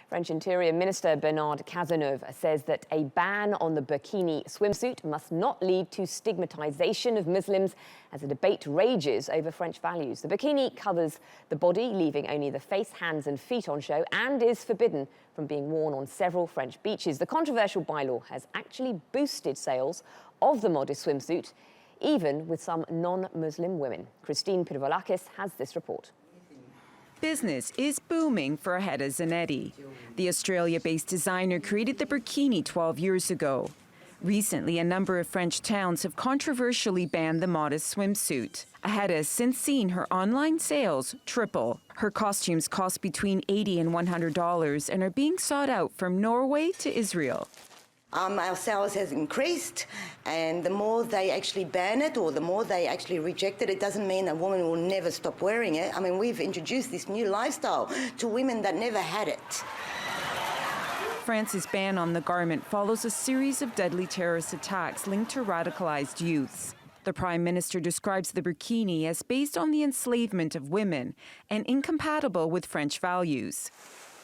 French Interior Minister Bernard Caz-eneuve says that a ban on the burkini swimsuit must not lead to stigmatisation of Muslims as a debate rages over French values. The burkini covers the body, leaving only the face, hands and feet on show, and is forbidden from being worn on several French beaches. The controversial bylaw has actually boosted sales of the modest swimsuit, even with some non-Muslim women. Pirovolakis has this report. Business is booming for Asha Tanna. The Australia-based designer created the burkini 12 years ago. Recently, a number of French towns have controversially banned the modest swimsuit. Asha has since seen her online sales triple. Her costumes cost between $80 and $100 and are being sought out from Norway to Israel. Our sales has increased, and the more they actually ban it or the more they actually reject it, it doesn't mean a woman will never stop wearing it. I mean, we've introduced this new lifestyle to women that never had it. France's ban on the garment follows a series of deadly terrorist attacks linked to radicalized youths. The Prime Minister describes the burkini as based on the enslavement of women and incompatible with French values.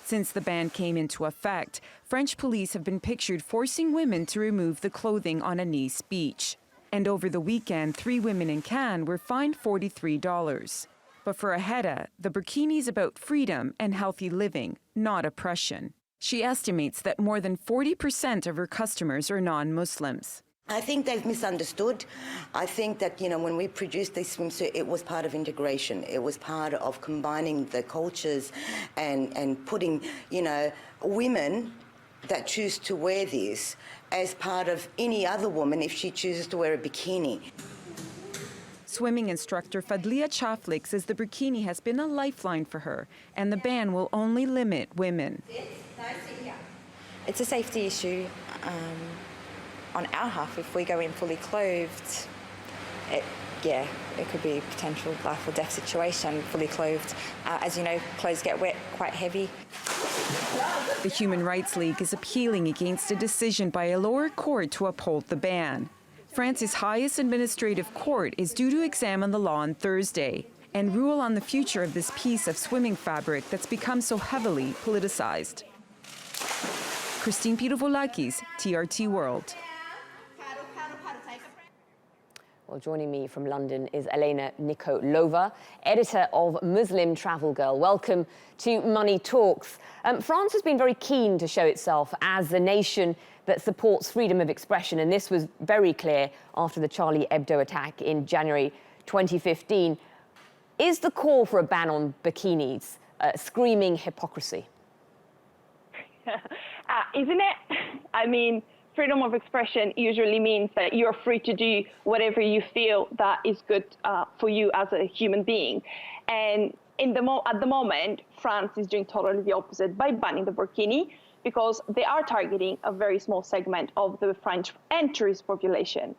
Since the ban came into effect, French police have been pictured forcing women to remove the clothing on a Nice beach. And over the weekend, 3 women in Cannes were fined $43. But for Asha, the burkini is about freedom and healthy living, not oppression. She estimates that more than 40% of her customers are non-Muslims. I think they've misunderstood. I think that, when we produced this swimsuit, it was part of integration. It was part of combining the cultures and putting, women that choose to wear this as part of any other woman if she chooses to wear a bikini. Swimming instructor Fadlia Chaflik says the burkini has been a lifeline for her, and the ban will only limit women. It's a safety issue. On our half, if we go in fully clothed, it could be a potential life or death situation, fully clothed. As you know, clothes get wet quite heavy. The Human Rights League is appealing against a decision by a lower court to uphold the ban. France's highest administrative court is due to examine the law on Thursday and rule on the future of this piece of swimming fabric that's become so heavily politicized. Pirovolakis, TRT World. Well, joining me from London is Elana Nikolava, editor of Muslim Travel Girl. Welcome to Money Talks. France has been very keen to show itself as a nation that supports freedom of expression, and this was very clear after the Charlie Hebdo attack in January 2015. Is the call for a ban on bikinis screaming hypocrisy? Isn't it? I mean, freedom of expression usually means that you're free to do whatever you feel that is good for you as a human being. And at the moment, France is doing totally the opposite by banning the burkini, because they are targeting a very small segment of the French and tourist population.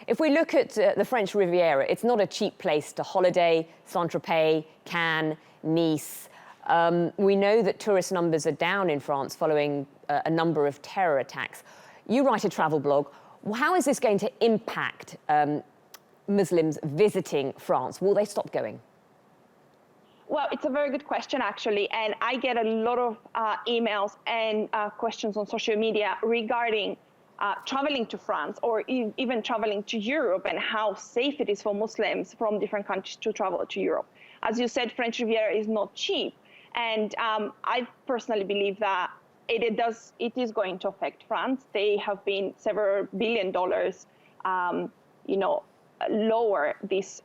If we look at the French Riviera, it's not a cheap place to holiday. Saint-Tropez, Cannes, Nice. We know that tourist numbers are down in France following a number of terror attacks. You write a travel blog. How is this going to impact Muslims visiting France? Will they stop going? Well, it's a very good question, actually, and I get a lot of emails and questions on social media regarding traveling to France or even traveling to Europe and how safe it is for Muslims from different countries to travel to Europe. As you said, French Riviera is not cheap, and I personally believe that it is going to affect France. They have been several $1 billion, lower this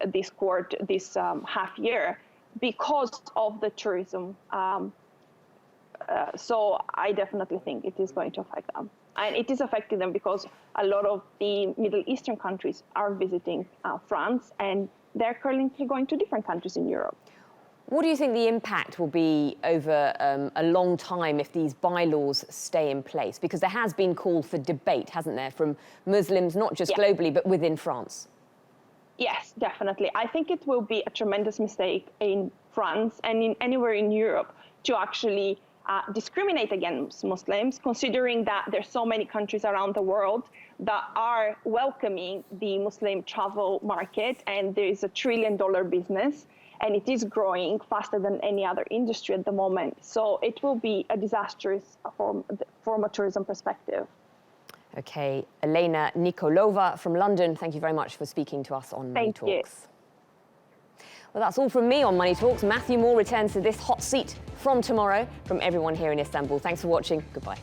half year because of the tourism. So I definitely think it is going to affect them. And it is affecting them because a lot of the Middle Eastern countries are visiting France, and they're currently going to different countries in Europe. What do you think the impact will be over a long time if these bylaws stay in place? Because there has been call for debate, hasn't there, from Muslims, not just globally, but within France? Yes, definitely. I think it will be a tremendous mistake in France and anywhere in Europe to actually discriminate against Muslims, considering that there's so many countries around the world that are welcoming the Muslim travel market, and there is $1 trillion business. and it is growing faster than any other industry at the moment. So it will be a disastrous from a tourism perspective. Okay, Elana Nikolava from London, thank you very much for speaking to us on Money Talks. Well, that's all from me on Money Talks. Matthew Moore returns to this hot seat from tomorrow. From everyone here in Istanbul, thanks for watching. Goodbye.